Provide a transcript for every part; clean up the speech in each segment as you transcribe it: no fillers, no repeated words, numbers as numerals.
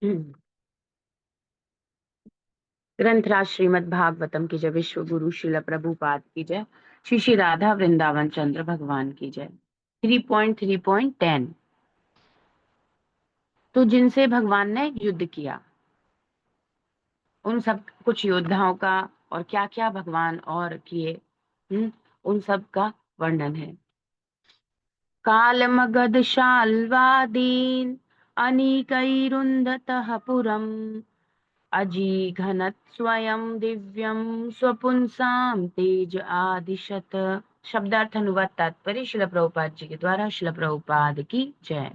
हम्म। ग्रंथराज श्रीमद् भागवतम की जय। विश्व गुरु शिल प्रभुपाद की जय। श्री श्री राधा वृंदावन चंद्र भगवान की जय। 3.3.10। तो जिनसे भगवान ने युद्ध किया, उन सब कुछ योद्धाओं का और क्या क्या भगवान और किए, उन सब का वर्णन है। काल मगध शाल्वादीन अनीकैरुन्धतः पुरम् अजीघनत स्वयं दिव्यम स्वपुंसाम तेज आदिशत। शब्दार्थ अनुवाद तात्पर्य शिल प्रभुपाद जी के द्वारा। शिल प्रभुपाद की जय।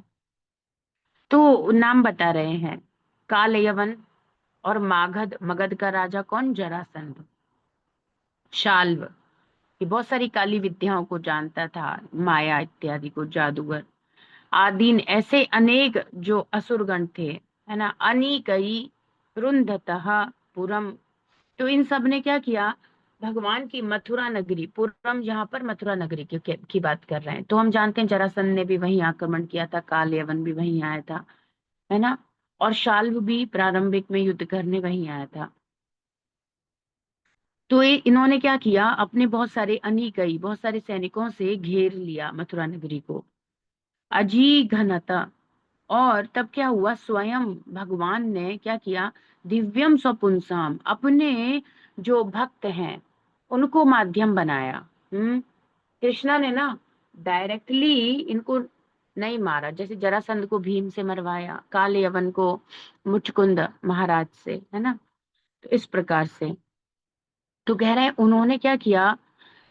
तो नाम बता रहे हैं। काल यवन और मागध, मगध का राजा कौन? जरासंध। शाल्व, ये बहुत सारी काली विद्याओं को जानता था, माया इत्यादि को, जादूगर। आदीन, ऐसे अनेक जो असुरगण थे, है ना। अनीकई रुंधतः पुरम, तो इन सब ने क्या किया? भगवान की मथुरा नगरी, पुरम यहाँ पर मथुरा नगरी की बात कर रहे हैं। तो हम जानते हैं जरासंध ने भी वहीं आक्रमण किया था, काल यवन भी वहीं आया था, है ना। और शाल्व भी प्रारंभिक में युद्ध करने वहीं आया था। तो इन्होंने क्या किया? अपने बहुत सारे अनीकई, बहुत सारे सैनिकों से घेर लिया मथुरा नगरी को। अजी घनता, और तब क्या हुआ? स्वयं भगवान ने क्या किया? दिव्यम स्वपुंसाम, अपने जो भक्त हैं उनको माध्यम बनाया। कृष्णा ने ना डायरेक्टली इनको नहीं मारा, जैसे जरासंध को भीम से मरवाया, काल यवन को मुचकुंद महाराज से, है ना। तो इस प्रकार से तो कह रहे हैं उन्होंने क्या किया?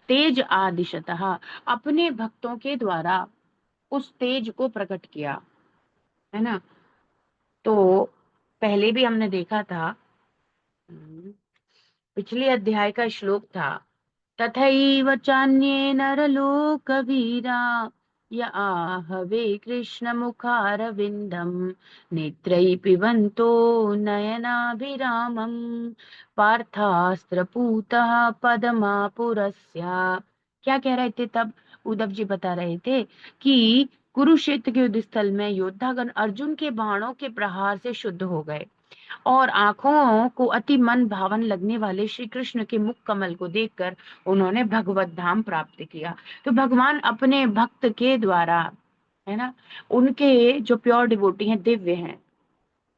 तेज आदिशतः, अपने भक्तों के द्वारा उस तेज को प्रकट किया, है ना। तो पहले भी हमने देखा था, पिछले अध्याय का श्लोक था, तथैव चान्ये नरलोकवीरा य आहवे कृष्ण मुखारविंदम नेत्रैः पिबन्तो नयनाभिरामम् पार्थास्त्रपूतः पदमापुरस्य। क्या कह रहे थे तब? उद्धव जी बता रहे थे कि कुरुक्षेत्र के युद्ध स्थल में योद्धागण अर्जुन के बाणों के प्रहार से शुद्ध हो गए, और आंखों को अति मन भावन लगने वाले श्री कृष्ण के मुख कमल को देखकर उन्होंने भगवत धाम प्राप्त किया। तो भगवान अपने भक्त के द्वारा, है ना, उनके जो प्योर डिवोटी हैं, दिव्य हैं,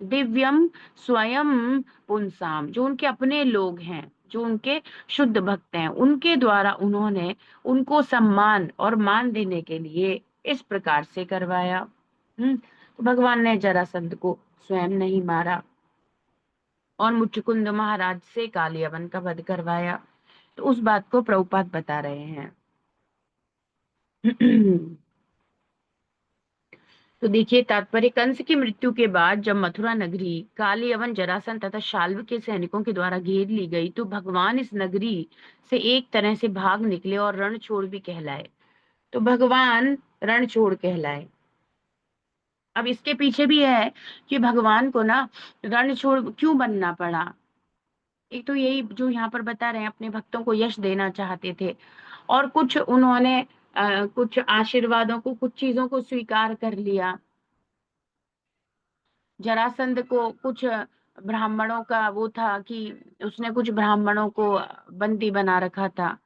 दिव्यम स्वयं पुंसाम, जो उनके अपने लोग हैं, जो उनके शुद्ध भक्त हैं, उनके द्वारा उन्होंने उनको सम्मान और मान देने के लिए इस प्रकार से करवाया। तो भगवान ने जरासंध को स्वयं नहीं मारा और मुचकुंद महाराज से कालियावन का वध करवाया। तो उस बात को प्रभुपाद बता रहे हैं। तो देखिए तात्पर्य, कंस की मृत्यु के बाद जब मथुरा नगरी कालियवन, जरासंध तथा शाल्व के सैनिकों के द्वारा घेर ली गई, तो भगवान इस नगरी से एक तरह से भाग निकले और रणछोड़ भी कहलाए। तो भगवान रणछोड़ कहलाए। अब इसके पीछे भी है कि भगवान को ना रणछोड़ क्यों बनना पड़ा। एक तो यही जो यहाँ पर बता रहे हैं, अपने भक्तों को यश देना चाहते थे, और कुछ उन्होंने कुछ आशीर्वादों को, कुछ चीजों को स्वीकार कर लिया। जरासंध को कुछ ब्राह्मणों का वो था कि उसने कुछ ब्राह्मणों को बंदी बना रखा था।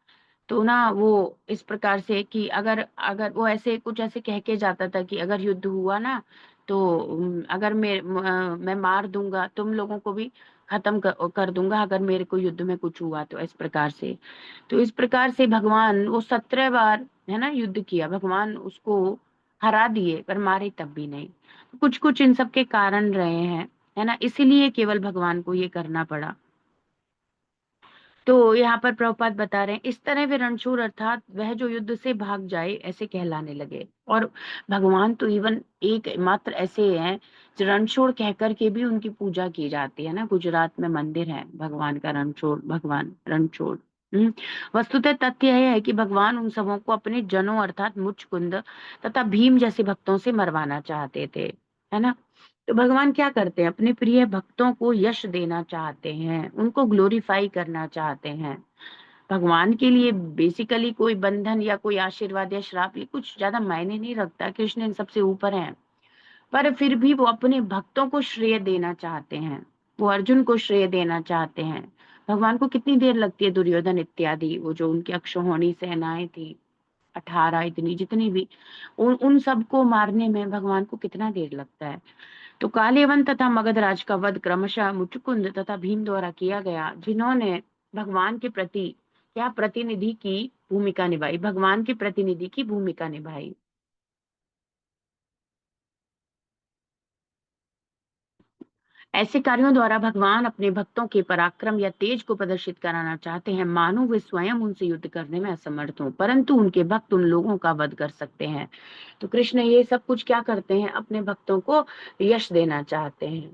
तो ना वो इस प्रकार से कि अगर अगर वो ऐसे कुछ ऐसे कह के जाता था कि अगर युद्ध हुआ ना, तो अगर मैं मार दूंगा, तुम लोगों को भी खत्म कर दूंगा अगर मेरे को युद्ध में कुछ हुआ तो, इस प्रकार से। तो इस प्रकार से भगवान वो 17 बार, है ना, युद्ध किया, भगवान उसको हरा दिए पर मारे तब भी नहीं। कुछ कुछ इन सब के कारण रहे हैं, है ना, इसीलिए केवल भगवान को ये करना पड़ा। तो यहाँ पर प्रभुपाद बता रहे हैं, इस तरह वे रणछोड़ अर्थात वह जो युद्ध से भाग जाए ऐसे कहलाने लगे। और भगवान तो इवन एक मात्र ऐसे हैं जो रणछोड़ कहकर के भी उनकी पूजा की जाती है ना। गुजरात में मंदिर है भगवान का, रणछोड़, भगवान रणछोड़। वस्तुतः तथ्य यह है कि भगवान उन सबों को अपने जनों अर्थात मुचकुंद तथा भीम जैसे भक्तों से मरवाना चाहते थे, है ना। तो भगवान क्या करते हैं? अपने प्रिय भक्तों को यश देना चाहते हैं, उनको ग्लोरीफाई करना चाहते हैं। भगवान के लिए बेसिकली कोई बंधन या कोई आशीर्वाद या श्राप ये कुछ ज्यादा मायने नहीं रखता। कृष्ण इन सबसे ऊपर हैं। पर फिर भी वो अपने भक्तों को श्रेय देना चाहते हैं, वो अर्जुन को श्रेय देना चाहते हैं। भगवान को कितनी देर लगती है, दुर्योधन इत्यादि वो जो उनकी अक्षौहिणी सेनाएं थी, 18 इतनी जितनी भी, उन उन सबको मारने में भगवान को कितना देर लगता है। तो कालीवन तथा मगधराज का वध क्रमशः मुचुकुंद तथा भीम द्वारा किया गया, जिन्होंने भगवान के प्रति क्या प्रतिनिधि की भूमिका निभाई, भगवान के प्रतिनिधि की भूमिका निभाई। ऐसे कार्यों द्वारा भगवान अपने भक्तों के पराक्रम या तेज को प्रदर्शित कराना चाहते हैं, मानो वे स्वयं उनसे युद्ध करने में असमर्थ हों, परंतु उनके भक्त उन लोगों का वध कर सकते हैं। तो कृष्ण ये सब कुछ क्या करते हैं, अपने भक्तों को यश देना चाहते हैं।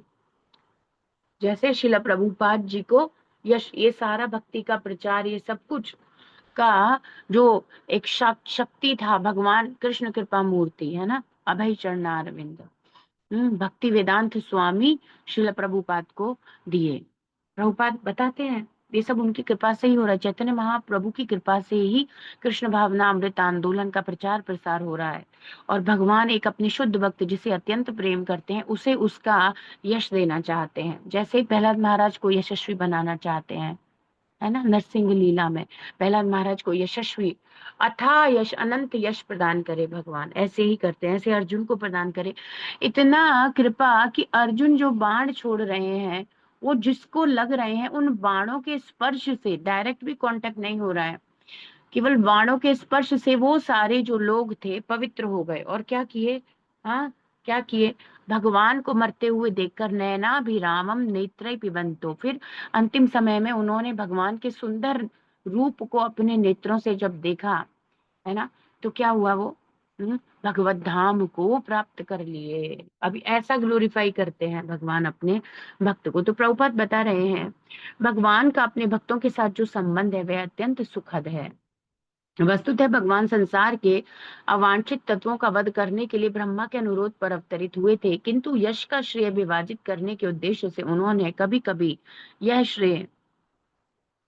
जैसे शिला प्रभुपाद जी को यश, ये सारा भक्ति का प्रचार, ये सब कुछ का जो एक शक्ति था, भगवान कृष्ण कृपा मूर्ति है ना, अभय चरणारविंद, भक्ति वेदांत स्वामी शिल प्रभुपाद को दिए। प्रभुपाद बताते हैं ये सब उनकी कृपा से ही हो रहा है, चैतन्य महाप्रभु की कृपा से ही कृष्ण भावना अमृत आंदोलन का प्रचार प्रसार हो रहा है। और भगवान एक अपने शुद्ध भक्त जिसे अत्यंत प्रेम करते हैं, उसे उसका यश देना चाहते हैं। जैसे ही प्रहलाद महाराज को यशस्वी बनाना चाहते हैं, है ना, नरसिंह लीला में प्रहलाद महाराज को यशस्वी अथाह यश, अनंत यश प्रदान करे भगवान, ऐसे ही करते हैं, ऐसे अर्जुन को प्रदान करे। इतना कृपा कि अर्जुन जो बाण छोड़ रहे हैं, वो जिसको लग रहे हैं उन बाणों के स्पर्श से, डायरेक्ट भी कांटेक्ट नहीं हो रहा है, केवल बाणों के स्पर्श से वो सारे जो लोग थे पवित्र हो गए। और क्या किए, हाँ क्या किए, भगवान को मरते हुए देखकर नयनाभिरामम नेत्रै पिबन्तो, फिर अंतिम समय में उन्होंने भगवान के सुंदर रूप को अपने नेत्रों से जब देखा, है ना, तो क्या हुआ, वो भगवत धाम को प्राप्त कर लिए। अभी ऐसा ग्लोरीफाई करते हैं भगवान अपने भक्त को। तो प्रभुपाद बता रहे हैं भगवान का अपने भक्तों के साथ जो संबंध है वह अत्यंत सुखद है। वस्तुतः भगवान संसार के अवांछित तत्वों का वध करने के लिए ब्रह्मा के अनुरोध पर अवतरित हुए थे, किंतु यश का श्रेय विभाजित करने के उद्देश्य से उन्होंने कभी कभी यह श्रेय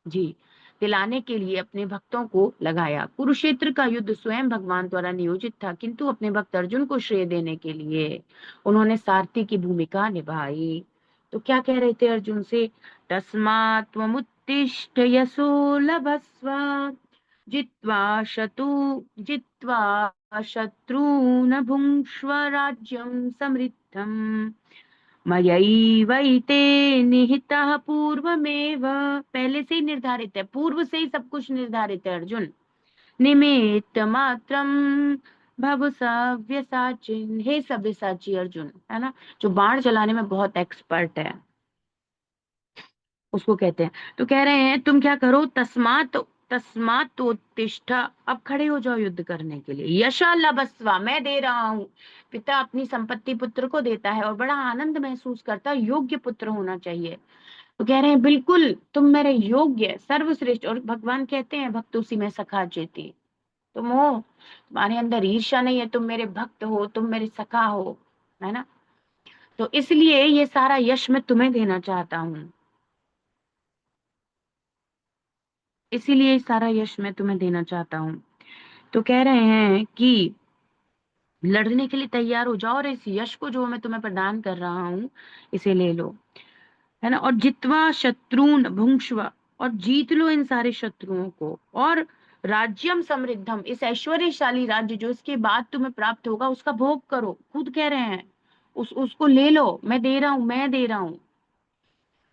जी दिलाने के लिए अपने भक्तों को लगाया। कुरुक्षेत्र का युद्ध स्वयं भगवान द्वारा नियोजित था, किंतु अपने भक्त अर्जुन को श्रेय देने के लिए उन्होंने सारथी की भूमिका निभाई। तो क्या कह रहे थे अर्जुन से, तस्मात् त्वमुत्तिष्ठ यशो लभस्व, जित्वा शत्रून् भुङ्क्ष्व राज्यं समृद्धम्, मयैवैते निहितः पूर्वमेव, पहले से ही निर्धारित है, पूर्व से ही सब कुछ निर्धारित है अर्जुन। निमित्त मात्रम भव सव्यसाचिन, हे सव्यसाची अर्जुन, है ना, जो बाण चलाने में बहुत एक्सपर्ट है उसको कहते हैं। तो कह रहे हैं तुम क्या करो, तस्मात तस्मात उत्तिष्ठ, अब खड़े हो जाओ युद्ध करने के लिए। यशा लभस्वा, मैं दे रहा हूँ, पिता अपनी संपत्ति पुत्र को देता है और बड़ा आनंद महसूस करता है, योग्य पुत्र होना चाहिए। तो कह रहे हैं बिल्कुल तुम मेरे योग्य सर्वश्रेष्ठ, और भगवान कहते हैं भक्त उसी में सखा चेती, तुम हो, तुम्हारे अंदर ईर्ष्या नहीं है, तुम मेरे भक्त हो, तुम मेरे सखा हो, है ना। तो इसलिए ये सारा यश मैं तुम्हें देना चाहता हूँ, इसीलिए सारा यश मैं तुम्हें देना चाहता हूँ। तो कह रहे हैं कि लड़ने के लिए तैयार हो जाओ और इस यश को जो मैं तुम्हें प्रदान कर रहा हूँ इसे ले लो, है ना। और जित्वा शत्रुन भुंक्ष्व, और जीत लो इन सारे शत्रुओं को, और राज्यम समृद्धम, इस ऐश्वर्यशाली राज्य जो इसके बाद तुम्हें प्राप्त होगा उसका भोग करो, खुद कह रहे हैं उसको ले लो, मैं दे रहा हूँ, मैं दे रहा हूँ।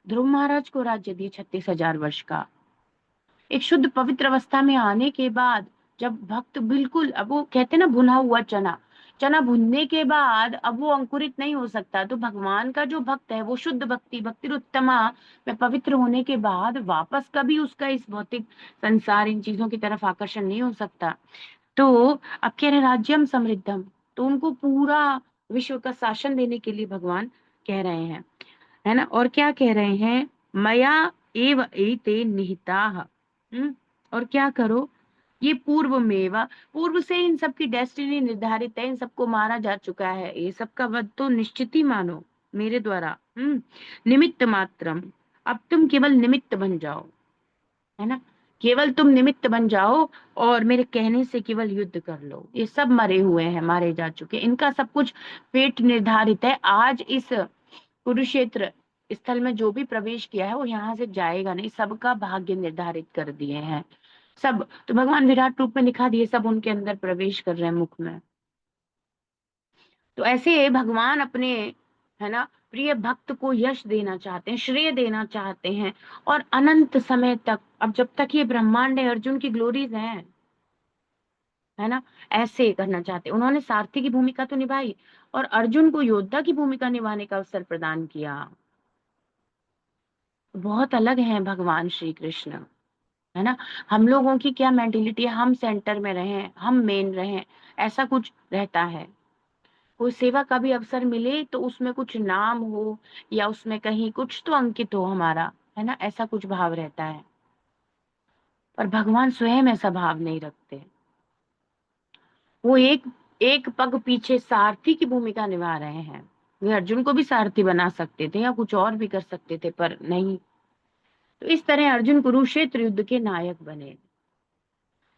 ध्रुव महाराज को राज्य दिए 36,000 वर्ष का, एक शुद्ध पवित्र अवस्था में आने के बाद, जब भक्त बिल्कुल, अब वो कहते हैं ना भुना हुआ चना, चना भुनने के बाद अब वो अंकुरित नहीं हो सकता, तो भगवान का जो भक्त है वो शुद्ध भक्ति भक्ति उत्तमा में पवित्र होने के बाद वापस कभी उसका इस भौतिक संसार इन चीजों की तरफ आकर्षण नहीं हो सकता। तो अब कह रहे राज्यम समृद्धम, तो उनको पूरा विश्व का शासन देने के लिए भगवान कह रहे हैं, है ना। और क्या कह रहे हैं, मया एव एते निहिताः, और क्या करो, ये पूर्व मेवा, पूर्व से इन सब की डेस्टिनी निर्धारित है, इन सबको मारा जा चुका है, ये सबका वध तो निश्चित ही मानो मेरे द्वारा। निमित्त मात्रम, अब तुम केवल निमित्त बन जाओ, है ना, केवल तुम निमित्त बन जाओ और मेरे कहने से केवल युद्ध कर लो। ये सब मरे हुए हैं, मारे जा चुके, इनका सब कुछ फेट निर्धारित है। आज इस कुरुक्षेत्र स्थल में जो भी प्रवेश किया है वो यहाँ से जाएगा नहीं, सबका भाग्य निर्धारित कर दिए हैं सब। तो भगवान विराट रूप में दिखा दिए, सब उनके अंदर प्रवेश कर रहे हैं मुख में। तो ऐसे भगवान अपने, है ना, प्रिय भक्त को यश देना चाहते हैं, श्रेय देना चाहते हैं, और अनंत समय तक, अब जब तक ये ब्रह्मांड है, अर्जुन की ग्लोरीज हैं, है ना, ऐसे करना चाहते हैं। उन्होंने सारथी की भूमिका तो निभाई और अर्जुन को योद्धा की भूमिका निभाने का अवसर प्रदान किया। बहुत अलग हैं भगवान श्री कृष्ण, है ना। हम लोगों की क्या मेंटेलिटी है, हम सेंटर में रहें, हम मेन रहें, ऐसा कुछ रहता है। कोई सेवा का भी अवसर मिले तो उसमें कुछ नाम हो या उसमें कहीं कुछ तो अंकित हो हमारा, है ना, ऐसा कुछ भाव रहता है। पर भगवान स्वयं ऐसा भाव नहीं रखते। वो एक एक पग पीछे सारथी की भूमिका निभा रहे हैं। वे अर्जुन को भी सारथी बना सकते थे या कुछ और भी कर सकते थे, पर नहीं। तो इस तरह अर्जुन कुरुक्षेत्र युद्ध के नायक बने।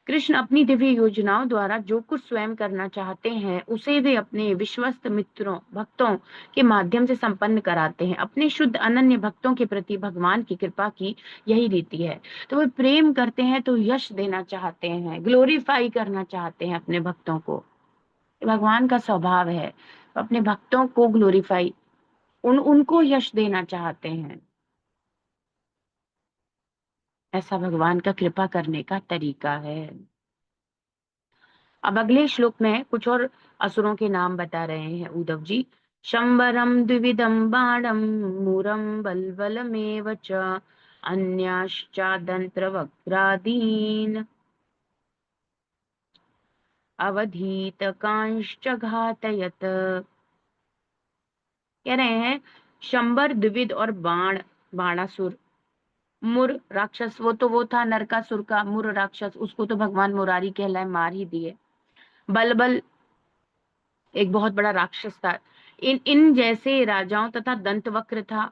कृष्ण अपनी दिव्य योजनाओं द्वारा जो कुछ स्वयं करना चाहते हैं उसे वे अपने विश्वस्त मित्रों भक्तों के माध्यम से संपन्न कराते हैं। अपने शुद्ध अनन्य भक्तों के प्रति भगवान की कृपा की यही रीति है। तो वे प्रेम करते हैं तो यश देना चाहते हैं, ग्लोरीफाई करना चाहते हैं अपने भक्तों को। ये भगवान का स्वभाव है, अपने भक्तों को ग्लोरीफाई, उनको यश देना चाहते हैं। ऐसा भगवान का कृपा करने का तरीका है। अब अगले श्लोक में कुछ और असुरों के नाम बता रहे हैं उद्धव जी। शंबरम द्विविधम बाणम मूरम बलबलमेव च अन्याश्चादंत्र वक्रादीन अवधीत कांश्च घातयत। कह रहे हैं शंबर द्विविध और बाण, बाणासुर, मुर राक्षस, वो था नरकासुर का मुर राक्षस, उसको तो भगवान मुरारी कहलाए मार ही दिए। बलबल एक बहुत बड़ा राक्षस था। इन इन जैसे राजाओं तथा दंतवक्र था।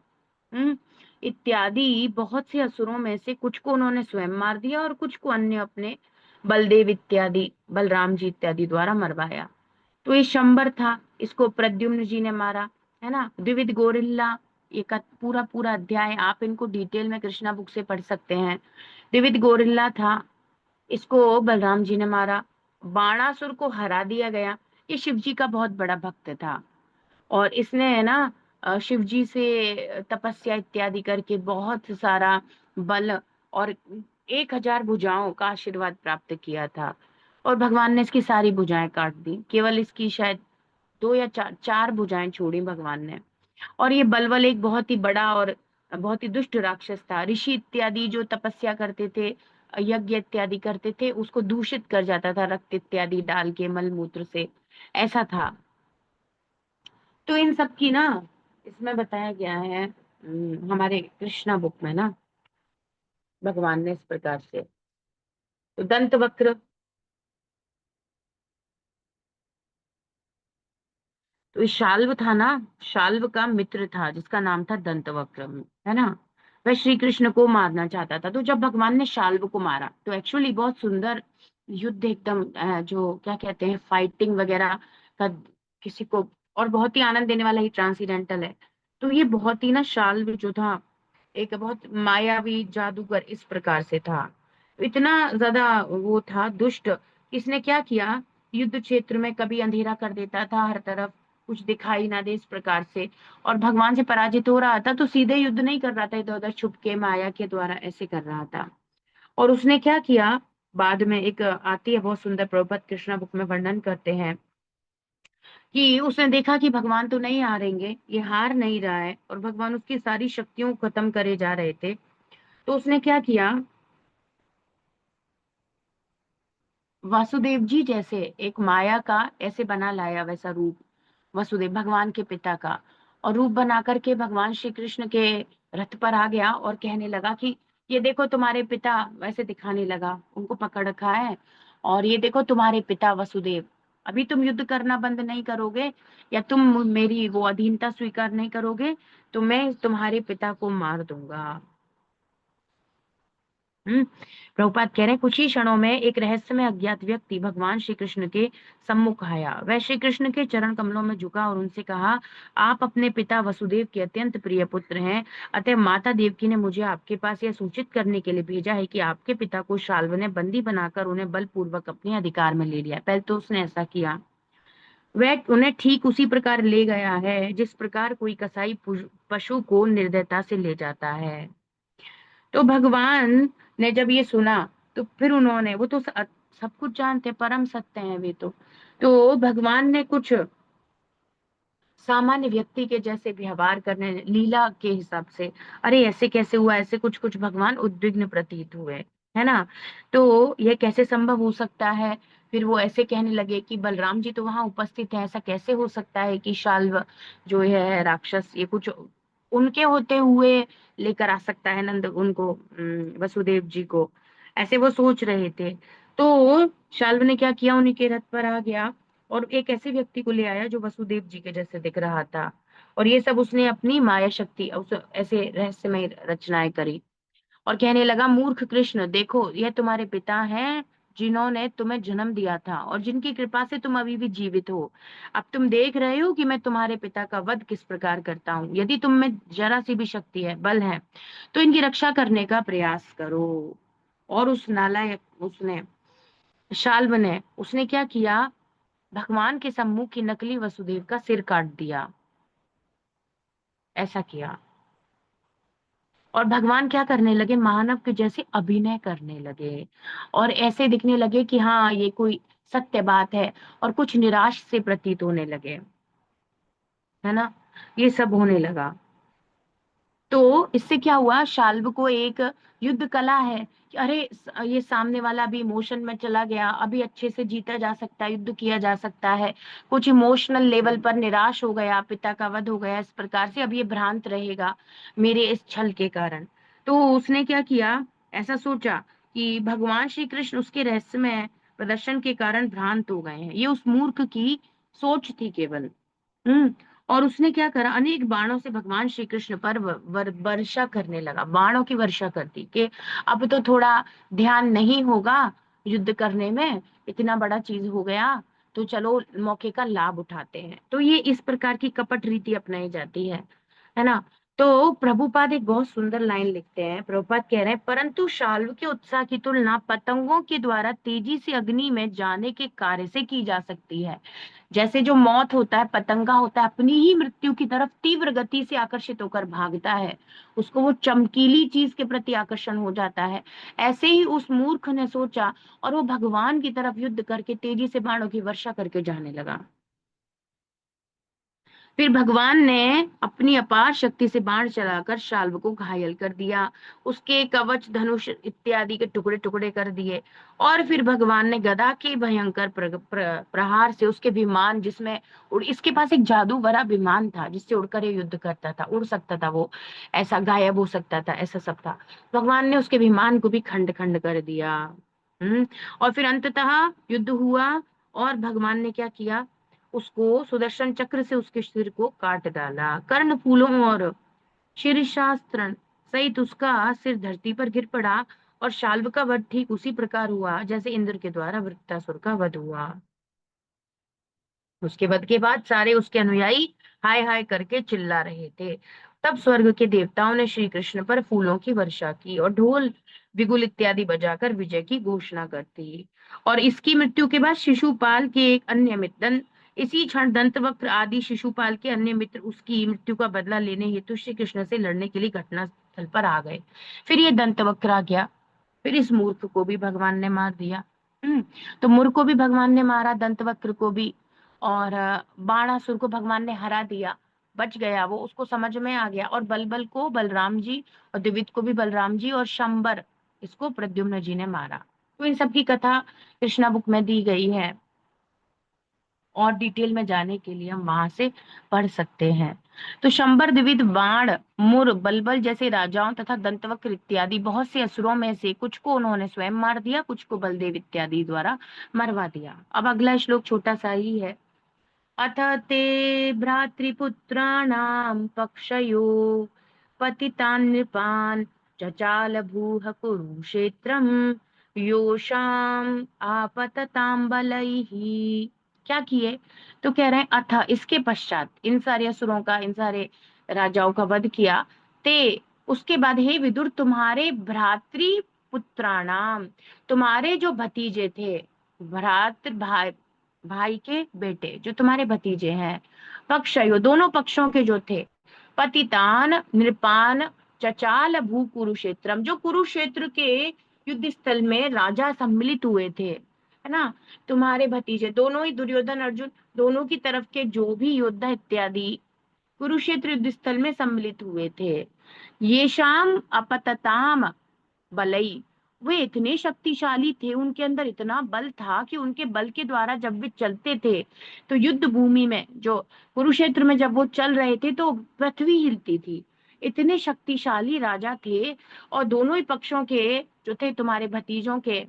इत्यादि बहुत से असुरों में से कुछ को उन्होंने स्वयं मार दिया और कुछ को अन्य अपने बलदेव इत्यादि, बलराम जी इत्यादि द्वारा मरवाया। तो ये शंबर था, इसको प्रद्युम्न जी ने मारा, है ना। द्विविध गोरिल्ला, ये का पूरा पूरा अध्याय आप इनको डिटेल में कृष्णा बुक से पढ़ सकते हैं। द्विविध गोरिल्ला था, इसको बलराम जी ने मारा। बाणासुर को हरा दिया गया। ये शिव जी का बहुत बड़ा भक्त था और इसने, है ना, शिव जी से तपस्या इत्यादि करके बहुत सारा बल और 1000 भुजाओं का आशीर्वाद प्राप्त किया था। और भगवान ने इसकी सारी भुजाएं काट दी, केवल इसकी शायद 2 या 4 भुजाएं छोड़ी भगवान ने। और ये बलवल एक बहुत ही बड़ा और बहुत ही दुष्ट राक्षस था। ऋषि इत्यादि जो तपस्या करते थे, यज्ञ इत्यादि करते थे, उसको दूषित कर जाता था रक्त इत्यादि डाल के, मल मूत्र से, ऐसा था। तो इन सब की ना इसमें बताया गया है, हमारे कृष्णा बुक में ना, भगवान ने इस प्रकार से। तो दंत वक्र, तो ये शाल्व था ना, शाल्व का मित्र था जिसका नाम था दंतवक्र, है ना। वह श्री कृष्ण को मारना चाहता था। तो जब भगवान ने शाल्व को मारा तो एक्चुअली बहुत सुंदर युद्ध एकदम, जो क्या कहते हैं, फाइटिंग वगैरह का किसी को, और बहुत ही आनंद देने वाला ही ट्रांसीडेंटल है। तो ये बहुत ही ना, शाल्व जो था एक बहुत मायावी जादूगर इस प्रकार से था। इतना ज्यादा वो था दुष्ट, इसने क्या किया, युद्ध क्षेत्र में कभी अंधेरा कर देता था, हर तरफ कुछ दिखाई ना दे इस प्रकार से। और भगवान से पराजित हो रहा था तो सीधे युद्ध नहीं कर रहा था, इधर उधर छुप के माया के द्वारा ऐसे कर रहा था। और उसने क्या किया, बाद में एक आती है बहुत सुंदर, प्रभुपद कृष्णा बुक में वर्णन करते हैं कि उसने देखा कि भगवान तो नहीं हारेंगे, ये हार नहीं रहा है और भगवान उसकी सारी शक्तियों को खत्म करे जा रहे थे। तो उसने क्या किया, वासुदेव जी जैसे एक माया का ऐसे बना लाया वैसा रूप, वसुदेव भगवान के पिता का, और रूप बना करके भगवान श्री कृष्ण के रथ पर आ गया और कहने लगा कि ये देखो तुम्हारे पिता, वैसे दिखाने लगा, उनको पकड़ रखा है, और ये देखो तुम्हारे पिता वसुदेव, अभी तुम युद्ध करना बंद नहीं करोगे या तुम मेरी वो अधीनता स्वीकार नहीं करोगे तो मैं तुम्हारे पिता को मार दूंगा। प्रभुपाद कह रहे हैं कुछ ही क्षणों में एक रहस्यमय अज्ञात व्यक्ति भगवान श्री कृष्ण के सम्मुख आया। वह श्री कृष्ण के चरण कमलों में झुका और उनसे कहा, आप अपने पिता वसुदेव के अत्यंत प्रिय पुत्र हैं, अतः माता देवकी ने मुझे आपके पास यह सूचित करने के लिए भेजा है कि आपके पिता को शाल्व ने बंदी बनाकर उन्हें बलपूर्वक अपने अधिकार में ले लिया। पहले तो उसने ऐसा किया, वह उन्हें ठीक उसी प्रकार ले गया है जिस प्रकार कोई कसाई पशु को निर्दयता से ले जाता है। तो भगवान ने जब ये सुना तो फिर उन्होंने, वो तो सब कुछ जानते, परम सत्य हैं वे तो भगवान ने कुछ सामान्य व्यक्ति के जैसे व्यवहार करने, लीला के हिसाब से, अरे ऐसे कैसे हुआ, ऐसे कुछ कुछ भगवान उद्विग्न प्रतीत हुए, है ना। तो ये कैसे संभव हो सकता है। फिर वो ऐसे कहने लगे कि बलराम जी तो वहां उपस्थित है, ऐसा कैसे हो सकता है कि शाल्व जो है राक्षस ये कुछ उनके होते हुए लेकर आ सकता है नंद उनको, वसुदेव जी को, ऐसे वो सोच रहे थे। तो शाल्व ने क्या किया, उन्हीं के रथ पर आ गया और एक ऐसे व्यक्ति को ले आया जो वसुदेव जी के जैसे दिख रहा था। और ये सब उसने अपनी माया शक्ति उस ऐसे रहस्यमय रचनाएं करी और कहने लगा, मूर्ख कृष्ण, देखो यह तुम्हारे पिता हैं जिन्होंने तुम्हें जन्म दिया था और जिनकी कृपा से तुम अभी भी जीवित हो। अब तुम देख रहे हो कि मैं तुम्हारे पिता का वध किस प्रकार करता हूँ। यदि तुम में जरा सी भी शक्ति है, बल है, तो इनकी रक्षा करने का प्रयास करो। और उस नालायक उसने, शाल्व ने, उसने क्या किया, भगवान के सम्मुख की नकली वसुदेव का सिर काट दिया, ऐसा किया। और भगवान क्या करने लगे, मानव के जैसे अभिनय करने लगे और ऐसे दिखने लगे कि हाँ ये कोई सत्य बात है, और कुछ निराश से प्रतीत होने लगे, है ना। ये सब होने लगा। तो इससे क्या हुआ, शाल्व को एक युद्ध कला है कि अरे ये सामने वाला भी इमोशन में चला गया, अभी अच्छे से जीता जा सकता है, युद्ध किया जा सकता है, कुछ इमोशनल लेवल पर निराश हो गया, पिता का वध हो गया इस प्रकार से, अब ये भ्रांत रहेगा मेरे इस छल के कारण। तो उसने क्या किया, ऐसा सोचा कि भगवान श्री कृष्ण उसके रहस्यमय प्रदर्शन के कारण भ्रांत हो गए हैं, ये उस मूर्ख की सोच थी केवल। और उसने क्या करा, अनेक बाणों से भगवान श्री कृष्ण पर वर्षा करने लगा, बाणों की वर्षा कर दी कि अब तो थोड़ा ध्यान नहीं होगा युद्ध करने में, इतना बड़ा चीज हो गया, तो चलो मौके का लाभ उठाते हैं। तो ये इस प्रकार की कपट रीति अपनाई जाती है ना। तो प्रभुपाद एक बहुत सुंदर लाइन लिखते हैं, प्रभुपाद कह रहे हैं, परंतु शाल्व के उत्साह की तुलना पतंगों के द्वारा तेजी से अग्नि में जाने के कार्य से की जा सकती है। जैसे जो मौत होता है, पतंगा होता है अपनी ही मृत्यु की तरफ तीव्र गति से आकर्षित होकर भागता है, उसको वो चमकीली चीज के प्रति आकर्षण हो जाता है, ऐसे ही उस मूर्ख ने सोचा और वो भगवान की तरफ युद्ध करके तेजी से बाणों की वर्षा करके जाने लगा। फिर भगवान ने अपनी अपार शक्ति से बाण चलाकर शाल्व को घायल कर दिया, उसके कवच, धनुष इत्यादि के टुकड़े टुकड़े कर दिए। और फिर भगवान ने गदा के भयंकर प्रहार से उसके विमान, जिसमें इसके पास एक जादू भरा विमान था जिससे उड़कर ये युद्ध करता था, उड़ सकता था वो, ऐसा गायब हो सकता था, ऐसा सब था। भगवान ने उसके विमान को भी खंड खंड कर दिया। हम्म और फिर अंततः युद्ध हुआ और भगवान ने क्या किया, उसको सुदर्शन चक्र से उसके सिर को काट डाला, कर्ण फूलों और शीर्षास्त्र सहित उसका सिर धरती पर गिर पड़ा। और शाल्व का वध ठीक उसी प्रकार हुआ जैसे इंद्र के द्वारा वृत्तासुर का वध हुआ। उसके वध के बाद सारे उसके अनुयायी हाय हाय करके चिल्ला रहे थे। तब स्वर्ग के देवताओं ने श्री कृष्ण पर फूलों की वर्षा की और ढोल बिगुल इत्यादि बजाकर विजय की घोषणा कर दी। और इसकी मृत्यु के बाद शिशुपाल के एक अन्य मित्र, इसी क्षण दंतवक्र आदि शिशुपाल के अन्य मित्र उसकी मृत्यु का बदला लेने हेतु श्री कृष्ण से लड़ने के लिए घटना स्थल पर आ गए। फिर ये दंतवक्र आ गया, फिर इस मूर्ख को भी भगवान ने मार दिया। तो मूर्ख को भी भगवान ने मारा, दंतवक्र को भी, और बाणासुर को भगवान ने हरा दिया, बच गया वो, उसको समझ में आ गया। और बलबल को बलराम जी, और द्विविद को भी बलराम जी, और शंबर इसको प्रद्युम्न जी ने मारा। तो इन सब की कथा कृष्णा बुक में दी गई है, और डिटेल में जाने के लिए हम वहां से पढ़ सकते हैं। तो शंबर, द्विविद, बाण, मुर, बलबल जैसे राजाओं तथा दंतवक्र इत्यादि बहुत से असुरों में से कुछ को उन्होंने स्वयं मार दिया, कुछ को बलदेव इत्यादि द्वारा मरवा दिया। अब अगला श्लोक छोटा सा ही है। अथ ते भ्रातृपुत्राणां पक्षयो पतितान् नृपान् चचाल भूः कुरुक्षेत्रम योषाम आपतताम बलैः। क्या किए? तो कह रहे हैं अथ, इसके पश्चात इन सारे असुरों का, इन सारे राजाओं का वध किया। ते, उसके बाद हे विदुर, तुम्हारे भ्रातृ पुत्राणाम, तुम्हारे जो भतीजे थे, भ्रातृ भाई, भाई के बेटे जो तुम्हारे भतीजे हैं, पक्षयो, दोनों पक्षों के जो थे, पतितान नृपान चचाल भू कुरुक्षेत्रम, जो कुरुक्षेत्र के युद्ध स्थल में राजा सम्मिलित हुए थे, है ना, तुम्हारे भतीजे दोनों ही, दुर्योधन अर्जुन दोनों की तरफ के जो भी योद्धा इत्यादि कुरुक्षेत्र युद्ध स्थल में सम्मिलित हुए थे, ये शाम अपतताम बलई, वे इतने शक्तिशाली थे, उनके अंदर इतना बल था कि उनके बल के द्वारा जब वे चलते थे तो युद्ध भूमि में, जो कुरुक्षेत्र में जब वो चल रहे थे तो पृथ्वी हिलती थी। इतने शक्तिशाली राजा थे। और दोनों ही पक्षों के जो थे, तुम्हारे भतीजों के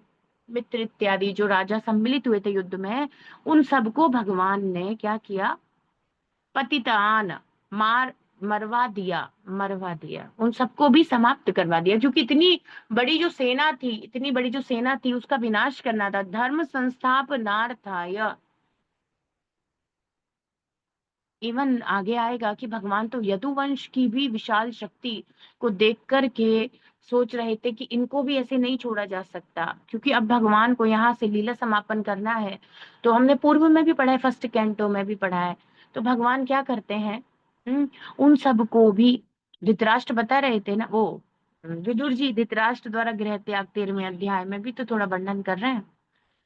मित्र इत्यादि जो राजा सम्मिलित हुए थे युद्ध में, उन सबको भगवान ने क्या किया? पतितान, मार, मरवा दिया, उन सबको भी समाप्त करवा दिया, क्योंकि इतनी बड़ी जो सेना थी, इतनी बड़ी जो सेना थी, उसका विनाश करना था, धर्म संस्थापनार्थाय। इवन आगे आएगा कि भगवान तो यदुवंश की भी विशाल शक्ति को देख करके सोच रहे थे कि इनको भी ऐसे नहीं छोड़ा जा सकता, क्योंकि अब भगवान को यहाँ से लीला समापन करना है। तो हमने पूर्व में भी पढ़ा है, फर्स्ट कैंटो में भी पढ़ा है। तो भगवान क्या करते हैं, उन सबको भी, धृतराष्ट्र बता रहे थे ना वो, विदुर जी धृतराष्ट्र द्वारा गृह त्याग 13वें अध्याय में भी तो थोड़ा वर्णन कर रहे हैं।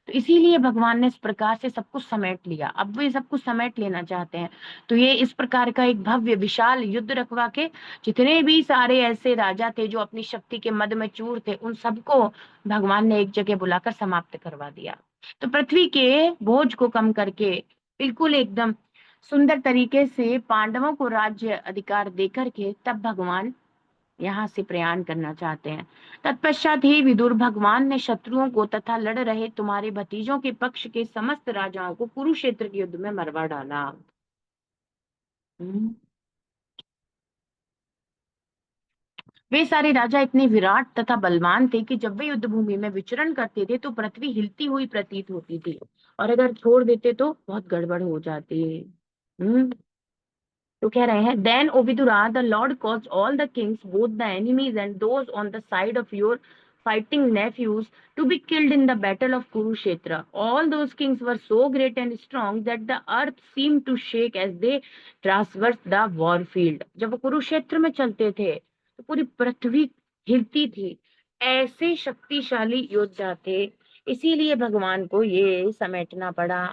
तो इसीलिए भगवान ने इस प्रकार से सब कुछ समेट लिया, अब वो ये सब कुछ समेट लेना चाहते हैं। तो ये इस प्रकार का एक भव्य विशाल युद्ध रखवा के, जितने भी सारे ऐसे राजा थे जो अपनी शक्ति के मद में चूर थे, उन सबको भगवान ने एक जगह बुलाकर समाप्त करवा दिया। तो पृथ्वी के बोझ को कम करके बिल्कुल एकदम सुंदर तरीके से पांडवों को राज्य अधिकार देकर के तब भगवान यहाँ से प्रयाण करना चाहते हैं। तत्पश्चात ही विदुर, भगवान ने शत्रुओं को तथा लड़ रहे तुम्हारे भतीजों के पक्ष के समस्त राजाओं को कुरुक्षेत्र के युद्ध में मरवा डाला। हम्म। वे सारे राजा इतने विराट तथा बलवान थे कि जब वे युद्ध भूमि में विचरण करते थे तो पृथ्वी हिलती हुई प्रतीत होती थी, और अगर छोड़ देते तो बहुत गड़बड़ हो जाती। हम्म। तो कह रहे हैं, then O Vidura, the Lord caused all the kings, both the enemies and those on the side of your fighting nephews, to be killed in the battle of Kurukshetra. All those kings were so great and strong that the earth seemed to shake as they traversed the war field. जब वो कुरुक्षेत्र में चलते थे तो पूरी पृथ्वी हिलती थी, ऐसे शक्तिशाली योद्धा थे। इसीलिए भगवान को ये समेटना पड़ा।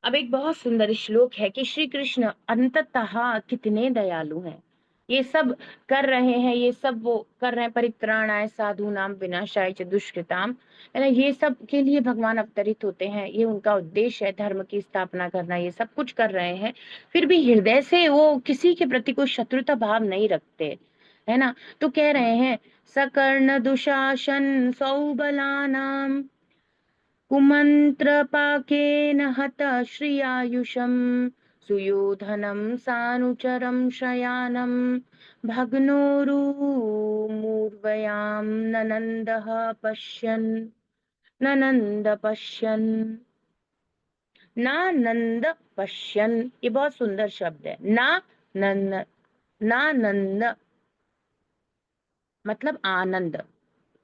अब एक बहुत सुंदर श्लोक है कि श्री कृष्ण अंततः कितने दयालु हैं। ये सब कर रहे हैं, ये सब वो कर रहे हैं, परित्राणाय साधूनाम विनाशाय च दुष्कृताम, है ना, ये सब के लिए भगवान अवतरित होते हैं, ये उनका उद्देश्य है, धर्म की स्थापना करना, ये सब कुछ कर रहे हैं। फिर भी हृदय से वो किसी के प्रति कोई शत्रुता भाव नहीं रखते, है ना। तो कह रहे हैं, सकर्ण दुशासन सौबलानाम कुमन्त्रपाकेन हतः श्रियायुषम् सुयोधनं सानुचरं शयानं भग्नोरुमूर्वयां ननन्द पश्यन् नानंद पश्यन्। ये बहुत सुंदर शब्द है, नंद, नानंद मतलब आनंद।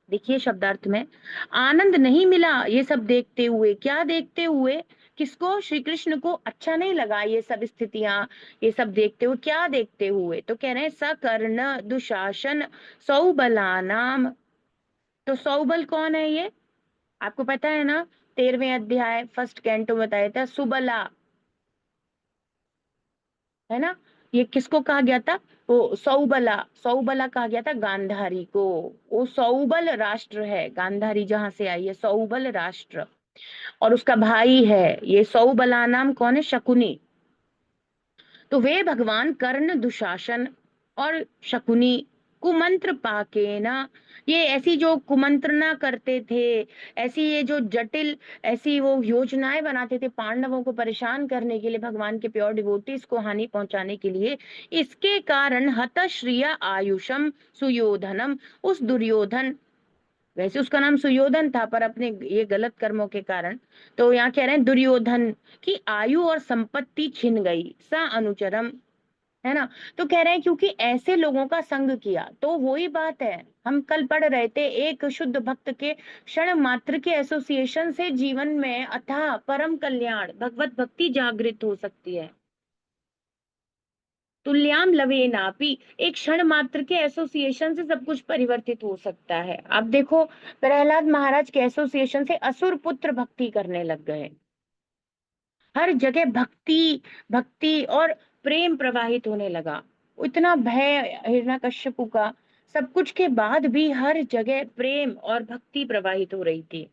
देखिए शब्दार्थ में, आनंद नहीं मिला ये सब देखते हुए। क्या देखते हुए? किसको? श्री कृष्ण को अच्छा नहीं लगा ये सब स्थितियां, ये सब देखते हुए। क्या देखते हुए? तो कह रहे हैं, सकर्ण दुशासन सौबलानाम। तो सौबल कौन है ये? आपको पता है ना, 13वें अध्याय फर्स्ट कैंटो बताया था, सुबला, है ना। ये किसको कहा गया था? वो सौबला, सौबला कहा गया था गांधारी को। वो सौबल राष्ट्र है, गांधारी जहां से आई है, सौबल राष्ट्र। और उसका भाई है ये सौबला, नाम कौन है? शकुनी। तो वे भगवान कर्ण, दुशासन और शकुनी, कुमंत्र पाके ना, ये ऐसी जो कुमंत्रणा करते थे, ऐसी ये जो जटिल ऐसी वो योजनाएं बनाते थे पांडवों को परेशान करने के लिए, भगवान के प्योर डिवोटीज को हानि पहुंचाने के लिए। इसके कारण हतश्रिया आयुषम सुयोधनम, उस दुर्योधन, वैसे उसका नाम सुयोधन था पर अपने ये गलत कर्मों के कारण, तो यहाँ कह रहे हैं दुर्योधन की आयु और संपत्ति छिन गई, सा अनुचरम, है ना। तो कह रहे हैं क्योंकि ऐसे लोगों का संग किया, तो वही बात है, हम कल पढ़ रहे थे, एक शुद्ध भक्त के क्षण मात्र के एसोसिएशन से जीवन में अथाह परम कल्याण भगवत भक्ति जागृत हो सकती है। तुल्याम लवे नापी, एक क्षण मात्र के एसोसिएशन से सब कुछ परिवर्तित हो सकता है। अब देखो, प्रहलाद महाराज के एसोसिएशन से असुर पुत्र भक्ति करने लग गए, हर जगह भक्ति, भक्ति और प्रेम प्रवाहित होने लगा। इतना भय हिरण्यकश्यपु का, सब कुछ के बाद भी हर जगह प्रेम और भक्ति प्रवाहित हो रही थी।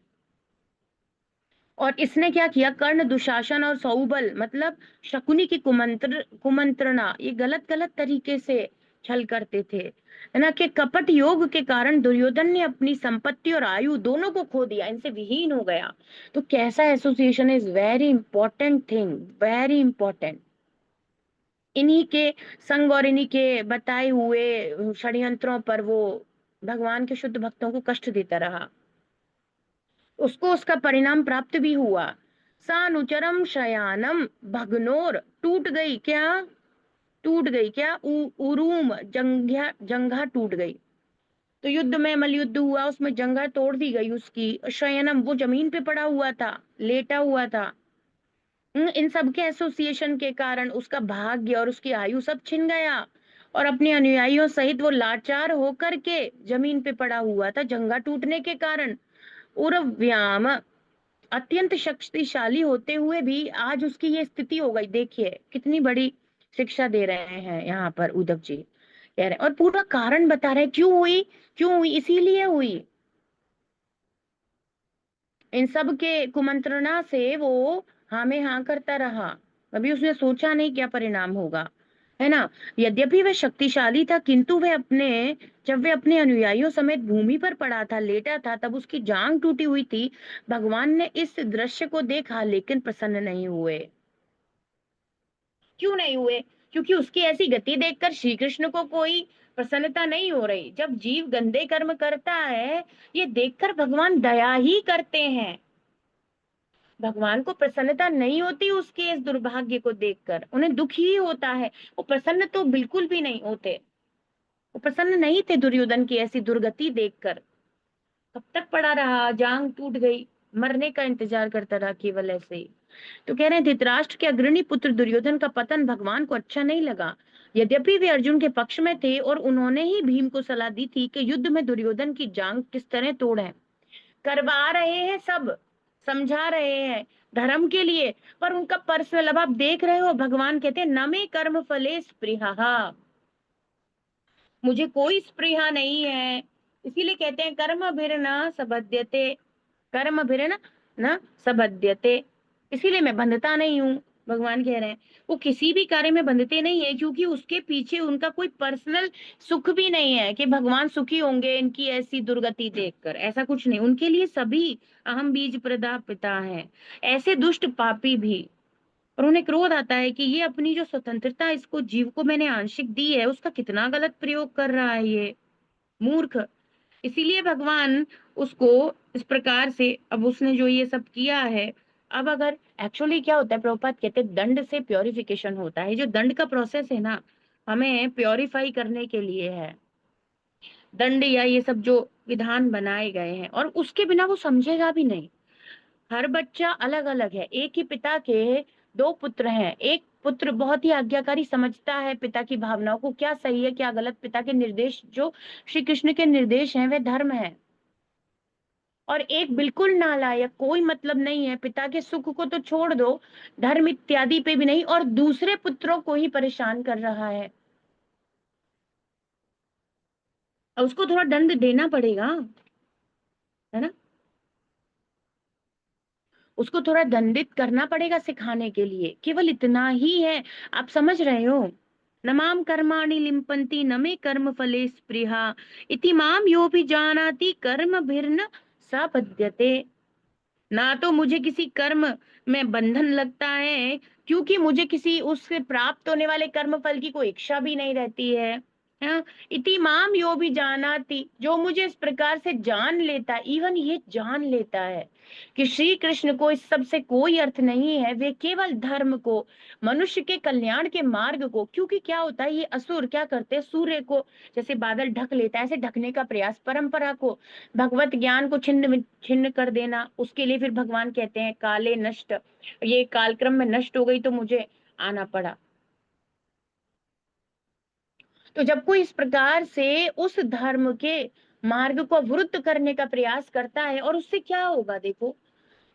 और इसने क्या किया, कर्ण, दुशासन और सौबल मतलब शकुनी की कुमंत्रणा, ये गलत गलत तरीके से छल करते थे, है ना, कि कपट योग के कारण दुर्योधन ने अपनी संपत्ति और आयु दोनों को खो दिया, इनसे विहीन हो गया। तो कैसा association is very important thing, very important. इन्हीं के संग और इन्हीं के बताए हुए षड्यंत्रों पर वो भगवान के शुद्ध भक्तों को कष्ट देता रहा, उसको उसका परिणाम प्राप्त भी हुआ। सानुचरम शयानम भगनोर, टूट गई क्या, टूट गई क्या, उरूम जंघा, जंघा टूट गई। तो युद्ध में मलयुद्ध हुआ, उसमें जंघा तोड़ दी गई उसकी। शयनम, वो जमीन पे पड़ा हुआ था, लेटा हुआ था। इन सब के एसोसिएशन के कारण उसका भाग्य और उसकी आयु सब छिन गया, और अपने अनुयायियों सहित वो लाचार होकर के जमीन पे पड़ा हुआ था जंघा टूटने के कारण। उर्व्याम, अत्यंत शक्तिशाली होते हुए भी आज उसकी ये स्थिति हो गई। देखिए कितनी बड़ी शिक्षा दे रहे हैं यहाँ पर उद्धव जी, कह रहे हैं, और पूरा कारण बता रहे हैं क्यों हुई, क्यों हुई, इसीलिए हुई। इन सब के कुमंत्रणा से वो हाँ में हाँ करता रहा, कभी उसने सोचा नहीं क्या परिणाम होगा, है ना। यद्यपि वह शक्तिशाली था, किंतु वह अपने, जब वे अपने अनुयायियों समेत भूमि पर पड़ा था, लेटा था, तब उसकी जांग टूटी हुई थी। भगवान ने इस दृश्य को देखा लेकिन प्रसन्न नहीं हुए। क्यों नहीं हुए, क्योंकि उसकी ऐसी गति देखकर श्री कृष्ण को कोई प्रसन्नता नहीं हो रही। जब जीव गंदे कर्म करता है, ये देखकर भगवान दया ही करते हैं, भगवान को प्रसन्नता नहीं होती उसके इस दुर्भाग्य को देखकर, उन्हें दुख ही होता है। वो प्रसन्न तो बिल्कुल भी नहीं होते, वो प्रसन्न नहीं थे दुर्योधन की ऐसी दुर्गति देखकर। कब तक पड़ा रहा, जांग टूट गई, मरने का इंतजार करता रहा केवल ऐसे ही। तो कह रहे हैं धृतराष्ट्र के अग्रणी पुत्र दुर्योधन का पतन भगवान को अच्छा नहीं लगा। यद्यपि वे अर्जुन के पक्ष में थे और उन्होंने ही भीम को सलाह दी थी कि युद्ध में दुर्योधन की जांग किस तरह तोड़ें, करवा रहे हैं सब, समझा रहे हैं धर्म के लिए, पर उनका पर्सनल, अब आप देख रहे हो भगवान कहते हैं न मे कर्म फले स्पृहा, मुझे कोई स्पृहा नहीं है। इसीलिए कहते हैं कर्म भिर न सबध्यते, कर्म भिर न सबध्यते, इसीलिए मैं बंधता नहीं हूँ। भगवान कह रहे हैं वो किसी भी कार्य में बंधते नहीं है, क्योंकि उसके पीछे उनका कोई पर्सनल सुख भी नहीं है कि भगवान सुखी होंगे इनकी ऐसी दुर्गति देखकर, ऐसा कुछ नहीं। उनके लिए सभी अहम बीज प्रदा पिता हैं, ऐसे दुष्ट पापी भी। और उन्हें क्रोध आता है कि ये अपनी जो स्वतंत्रता इसको जीव को मैंने आंशिक दी है, उसका कितना गलत प्रयोग कर रहा है ये मूर्ख। इसीलिए भगवान उसको इस प्रकार से, अब उसने जो ये सब किया है, अब अगर एक्चुअली क्या होता है, प्रभुपाद कहते हैं दंड से प्योरिफिकेशन होता है। जो दंड का प्रोसेस है ना, हमें प्योरीफाई करने के लिए है दंड, या ये सब जो विधान बनाए गए हैं, और उसके बिना वो समझेगा भी नहीं। हर बच्चा अलग अलग है, एक ही पिता के दो पुत्र हैं, एक पुत्र बहुत ही आज्ञाकारी, समझता है पिता की भावनाओं को, क्या सही है क्या गलत, पिता के निर्देश जो श्री कृष्ण के निर्देश हैं वे धर्म है। और एक बिल्कुल नालायक, कोई मतलब नहीं है, पिता के सुख को तो छोड़ दो, धर्म इत्यादि पे भी नहीं, और दूसरे पुत्रों को ही परेशान कर रहा है। और उसको थोड़ा दंड देना पड़ेगा, है ना, उसको थोड़ा दंडित करना पड़ेगा सिखाने के लिए, केवल इतना ही है। आप समझ रहे हो न माम कर्माणि लिम्पन्ति न मे कर्म फले स्पृहा इति माम यो भी जानाति कर्म भिर्न स बध्यते। ना तो मुझे किसी कर्म में बंधन लगता है, क्योंकि मुझे किसी उससे प्राप्त होने वाले कर्म फल की कोई इच्छा भी नहीं रहती है। हाँ, इति माम यो भी जानाति, जो मुझे इस प्रकार से जान लेता है, इवन ये जान लेता है कि श्री कृष्ण को इस सब से कोई अर्थ नहीं है, वे केवल धर्म को, मनुष्य के कल्याण के मार्ग को, क्योंकि क्या होता है, ये असुर क्या करते हैं, सूर्य को जैसे बादल ढक लेता है, ऐसे ढकने का प्रयास, परंपरा को, भगवत ज्ञान को छिन्न छिन्न कर देना, उसके लिए फिर भगवान कहते हैं काले नष्ट, ये कालक्रम में नष्ट हो गई तो मुझे आना पड़ा। तो जब कोई इस प्रकार से उस धर्म के मार्ग को अवरुद्ध करने का प्रयास करता है, और उससे क्या होगा, देखो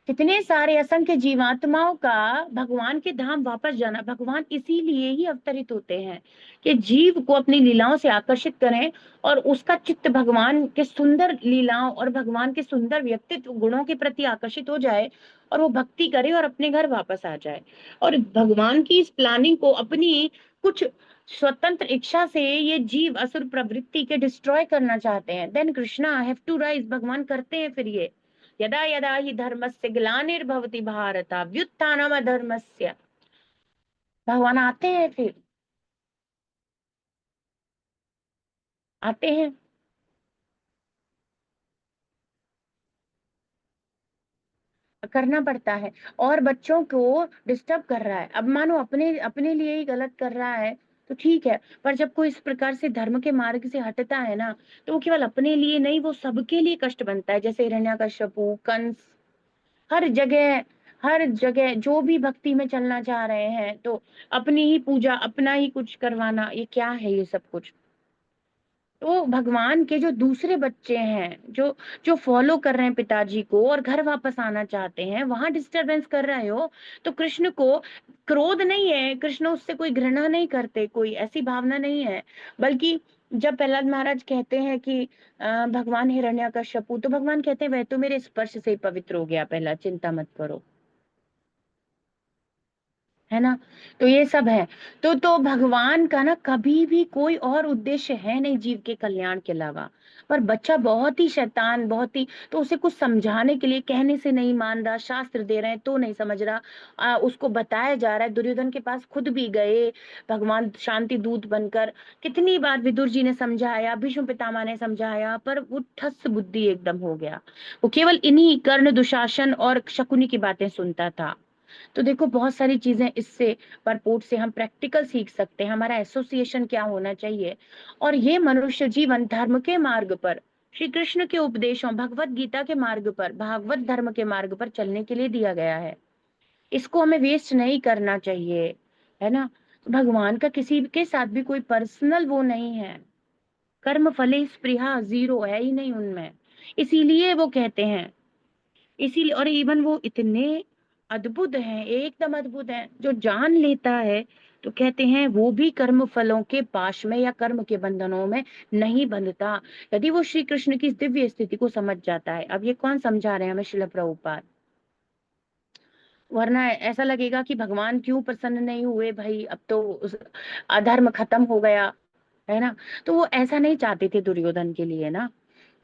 कितने सारे असंख्य जीवात्माओं का भगवान के धाम वापस जाना। भगवान इसीलिए ही अवतरित होते हैं कि जीव को अपनी लीलाओं से आकर्षित करें, और उसका चित्त भगवान के सुंदर लीलाओं और भगवान के सुंदर व्यक्तित्व गुणों के प्रति आकर्षित हो जाए, और वो भक्ति करे और अपने घर वापस आ जाए। और भगवान की इस प्लानिंग को अपनी कुछ स्वतंत्र इच्छा से ये जीव असुर प्रवृत्ति के डिस्ट्रॉय करना चाहते हैं, then Krishna have to rise, भगवान करते हैं फिर ये, यदा यदा हि धर्मस्य ग्लानिर्भवति भारत व्युत्थानम अधर्मस्य, भगवान आते हैं फिर, आते हैं। करना पड़ता है, और बच्चों को डिस्टर्ब कर रहा है, अब मानो अपने अपने लिए ही गलत कर रहा है तो ठीक है, पर जब कोई इस प्रकार से धर्म के मार्ग से हटता है ना, तो वो केवल अपने लिए नहीं, वो सबके लिए कष्ट बनता है, जैसे हिरण्यकश्यपु, कंस, हर जगह, हर जगह जो भी भक्ति में चलना चाह रहे हैं, तो अपनी ही पूजा, अपना ही कुछ करवाना, ये क्या है ये सब कुछ। तो भगवान के जो दूसरे बच्चे हैं, जो जो फॉलो कर रहे हैं पिताजी को और घर वापस आना चाहते हैं, वहां डिस्टरबेंस कर रहे हो, तो कृष्ण को क्रोध नहीं है, कृष्ण उससे कोई घृणा नहीं करते, कोई ऐसी भावना नहीं है, बल्कि जब प्रहलाद महाराज कहते हैं कि भगवान हिरण्यकश्यपु, तो भगवान कहते हैं वह तो मेरे स्पर्श से ही पवित्र हो गया, पहला चिंता मत करो, है ना। तो ये सब है। तो भगवान का ना कभी भी कोई और उद्देश्य है नहीं जीव के कल्याण के अलावा। पर बच्चा बहुत ही शैतान, बहुत ही, तो उसे कुछ समझाने के लिए कहने से नहीं मान रहा, शास्त्र दे रहे हैं तो नहीं समझ रहा, उसको बताया जा रहा है, दुर्योधन के पास खुद भी गए भगवान शांति दूत बनकर, कितनी बार विदुर जी ने समझाया, भीष्म पितामह ने समझाया, पर वो ठस बुद्धि एकदम हो गया, वो केवल इन्हीं कर्ण, दुशासन और शकुनी की बातें सुनता था। तो देखो बहुत सारी चीजें इससे, परपोर्ट से हम प्रैक्टिकल सीख सकते हैं, हमारा एसोसिएशन क्या होना चाहिए। और ये मनुष्य जीवन धर्म के मार्ग पर, श्री कृष्ण के उपदेशों, भगवत गीता के मार्ग पर, भागवत धर्म के मार्ग पर चलने के लिए दिया गया है, इसको हमें वेस्ट नहीं करना चाहिए, है ना। तो भगवान का किसी के साथ भी कोई पर्सनल वो नहीं है, कर्म फले स्पृहा जीरो है ही नहीं उनमें, इसीलिए वो कहते हैं, इसीलिए, और इवन वो इतने अद्भुत हैं, एकदम अद्भुत हैं, जो जान लेता है तो कहते हैं वो भी कर्म फलों के पाश में या कर्म के बंधनों में नहीं बंधता, यदि वो श्री कृष्ण की इस दिव्य स्थिति को समझ जाता है। अब ये कौन समझा रहे हैं हमें, श्रील प्रभुपाद, वरना ऐसा लगेगा कि भगवान क्यों प्रसन्न नहीं हुए भाई, अब तो अधर्म खत्म हो गया, है ना। तो वो ऐसा नहीं चाहते थे दुर्योधन के लिए ना।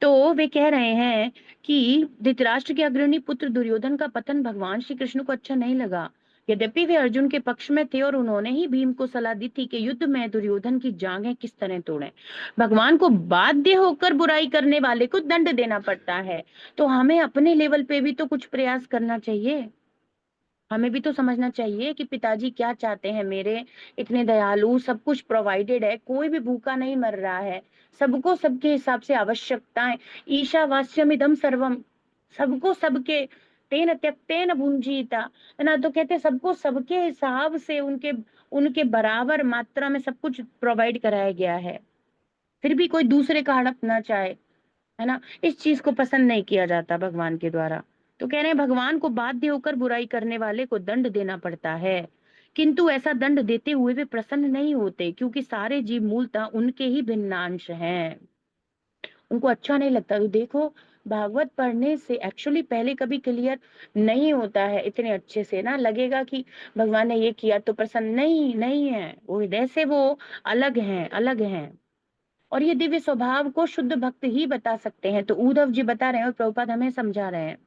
तो वे कह रहे हैं कि धृतराष्ट्र के अग्रणी पुत्र दुर्योधन का पतन भगवान श्री कृष्ण को अच्छा नहीं लगा, यद्यपि वे अर्जुन के पक्ष में थे, और उन्होंने ही भीम को सलाह दी थी कि युद्ध में दुर्योधन की जांघें किस तरह तोड़ें। भगवान को बाध्य होकर बुराई करने वाले को दंड देना पड़ता है, तो हमें अपने लेवल पे भी तो कुछ प्रयास करना चाहिए, हमें भी तो समझना चाहिए कि पिताजी क्या चाहते हैं मेरे, इतने दयालु, सब कुछ प्रोवाइडेड है, कोई भी भूखा नहीं मर रहा है, सबको सबके हिसाब से आवश्यकताएं, ईशावास्यम इदम सर्वम, सबको सबके, तेन त्यक्तेन भुंजीता, है ना। तो कहते हैं सबको सबके हिसाब से, उनके उनके बराबर मात्रा में सब कुछ प्रोवाइड कराया गया है, फिर भी कोई दूसरे का हड़पना चाहे, है ना, इस चीज को पसंद नहीं किया जाता भगवान के द्वारा। तो कह रहे हैं भगवान को बाध्य होकर बुराई करने वाले को दंड देना पड़ता है, किंतु ऐसा दंड देते हुए वे प्रसन्न नहीं होते, क्योंकि सारे जीव मूलतः उनके ही भिन्नांश हैं, उनको अच्छा नहीं लगता। तो देखो भागवत पढ़ने से एक्चुअली पहले कभी क्लियर नहीं होता है इतने अच्छे से ना, लगेगा कि भगवान ने ये किया तो प्रसन्न नहीं, नहीं है, वो हृदय से वो अलग हैं, अलग हैं। और ये दिव्य स्वभाव को शुद्ध भक्त ही बता सकते हैं। तो उद्धव जी बता रहे हैं और प्रभुपाद हमें समझा रहे हैं।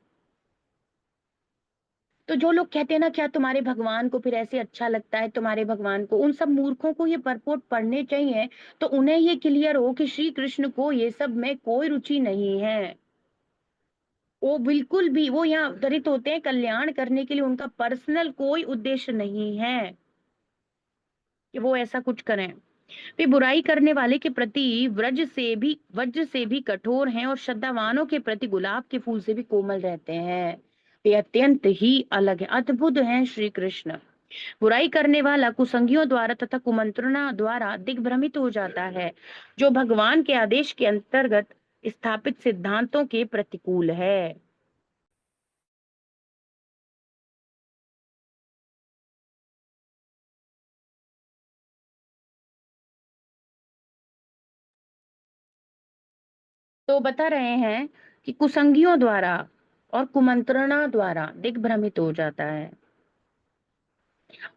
तो जो लोग कहते हैं ना, क्या तुम्हारे भगवान को फिर ऐसे अच्छा लगता है तुम्हारे भगवान को, उन सब मूर्खों को ये परपोट पढ़ने चाहिए, तो उन्हें ये क्लियर हो कि श्री कृष्ण को ये सब में कोई रुचि नहीं है। वो बिल्कुल भी, वो यहाँ अवतरित होते हैं कल्याण करने के लिए, उनका पर्सनल कोई उद्देश्य नहीं है कि वो ऐसा कुछ करें। वे बुराई करने वाले के प्रति वज्र से भी कठोर हैं, और श्रद्धावानों के प्रति गुलाब के फूल से भी कोमल रहते हैं। वे अत्यंत ही अलग हैं, अद्भुत हैं श्री कृष्ण। बुराई करने वाला कुसंगियों द्वारा तथा कुमंत्रणा द्वारा दिग्भ्रमित हो जाता है, जो भगवान के आदेश के अंतर्गत स्थापित सिद्धांतों के प्रतिकूल है। तो बता रहे हैं कि कुसंगियों द्वारा और कुमंत्रणा द्वारा दिग्भ्रमित हो जाता है,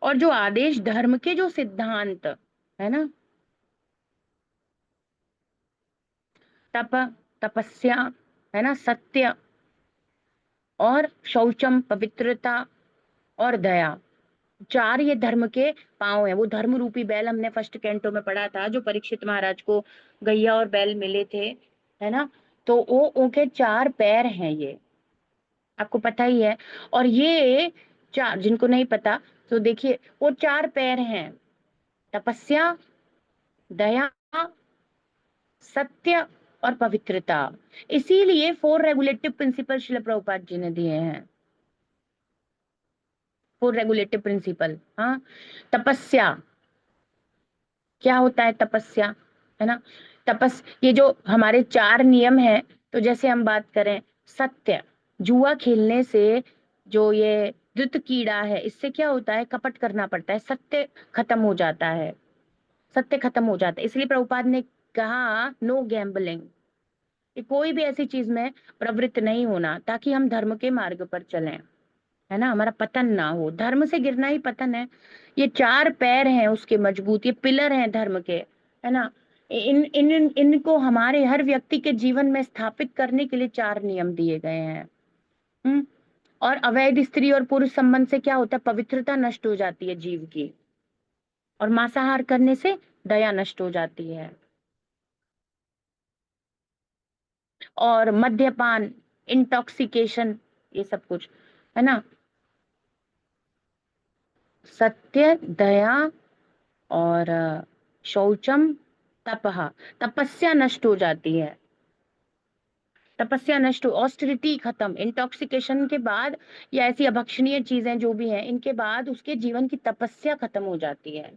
और जो आदेश धर्म के जो सिद्धांत है ना, तप, तपस्या, है ना, सत्य और शौचम पवित्रता और दया, चार ये धर्म के पांव है। वो धर्म रूपी बैल हमने फर्स्ट कैंटो में पढ़ा था, जो परीक्षित महाराज को गैया और बैल मिले थे, है ना। तो वो उनके चार पैर हैं, ये आपको पता ही है। और ये चार, जिनको नहीं पता तो देखिए, वो चार पैर हैं, तपस्या, दया, सत्य और पवित्रता। इसीलिए फोर रेगुलेटिव प्रिंसिपल शिल प्रभुपाद जी ने दिए हैं, फोर रेगुलेटिव प्रिंसिपल। हाँ, तपस्या, क्या होता है तपस्या, है ना। ये जो हमारे चार नियम है, तो जैसे हम बात करें सत्य, जुआ खेलने से जो ये द्युत कीड़ा है, इससे क्या होता है, कपट करना पड़ता है, सत्य खत्म हो जाता है, सत्य खत्म हो जाता है। इसलिए प्रभुपाद ने कहा नो गैम्बलिंग, कि कोई भी ऐसी चीज में प्रवृत्त नहीं होना, ताकि हम धर्म के मार्ग पर चलें, है ना, हमारा पतन ना हो। धर्म से गिरना ही पतन है। ये चार पैर हैं उसके मजबूत, ये पिलर हैं धर्म के, है ना। इन इन इनको हमारे हर व्यक्ति के जीवन में स्थापित करने के लिए चार नियम दिए गए हैं। हम्म। और अवैध स्त्री और पुरुष संबंध से क्या होता है, पवित्रता नष्ट हो जाती है जीव की, और मांसाहार करने से दया नष्ट हो जाती है। और मद्यपान, इंटॉक्सिकेशन, ये सब कुछ, है ना। सत्य, दया और शौचम, तपह, तपस्या नष्ट हो जाती है, तपस्या नष्ट हो, ऑस्टेरिटी खत्म, इंटॉक्सिकेशन के बाद या ऐसी अभक्षणीय चीजें जो भी हैं, इनके बाद उसके जीवन की तपस्या खत्म हो जाती है,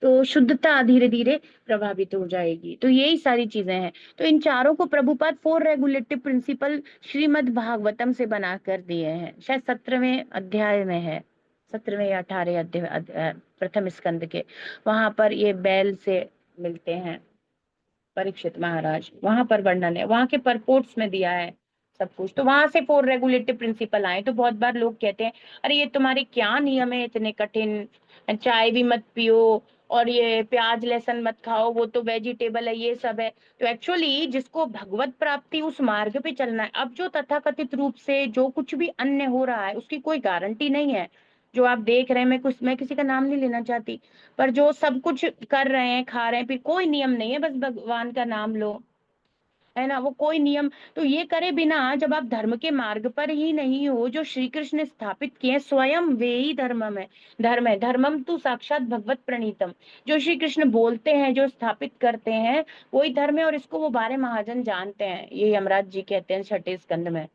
तो शुद्धता धीरे धीरे प्रभावित हो जाएगी। तो यही सारी चीजें हैं। तो इन चारों को Prabhupada four regulative principle Shrimad Bhagavatam से बना कर दिए हैं, शायद 17वें अध्याय में है, 17वें या 18वें अध्याय, प्रथम स्कंद के, वहां पर ये बैल से मिलते हैं परीक्षित महाराज, वहां पर वर्णन है, वहां के परपोर्ट्स में दिया है सब कुछ। तो वहां से फोर रेगुलेटिव प्रिंसिपल आए। तो बहुत बार लोग कहते हैं, अरे ये तुम्हारे क्या नियम है इतने कठिन, चाय भी मत पियो, और ये प्याज लहसुन मत खाओ, वो तो वेजिटेबल है, ये सब है। तो एक्चुअली जिसको भगवत प्राप्ति, उस मार्ग पे चलना है। अब जो तथाकथित रूप से जो कुछ भी अन्य हो रहा है, उसकी कोई गारंटी नहीं है। जो आप देख रहे हैं, मैं किसी का नाम नहीं लेना चाहती, पर जो सब कुछ कर रहे हैं, खा रहे हैं, फिर कोई नियम नहीं है, बस भगवान का नाम लो, है ना, वो कोई नियम तो ये करे बिना, जब आप धर्म के मार्ग पर ही नहीं हो, जो श्री कृष्ण ने स्थापित किए हैं, स्वयं वे ही धर्म है, धर्मम तु साक्षात भगवत प्रणीतम। जो श्री कृष्ण बोलते हैं, जो स्थापित करते हैं, वही धर्म है, और इसको वो 12 महाजन जानते हैं, ये यमराज जी कहते हैं छठे स्कंद में।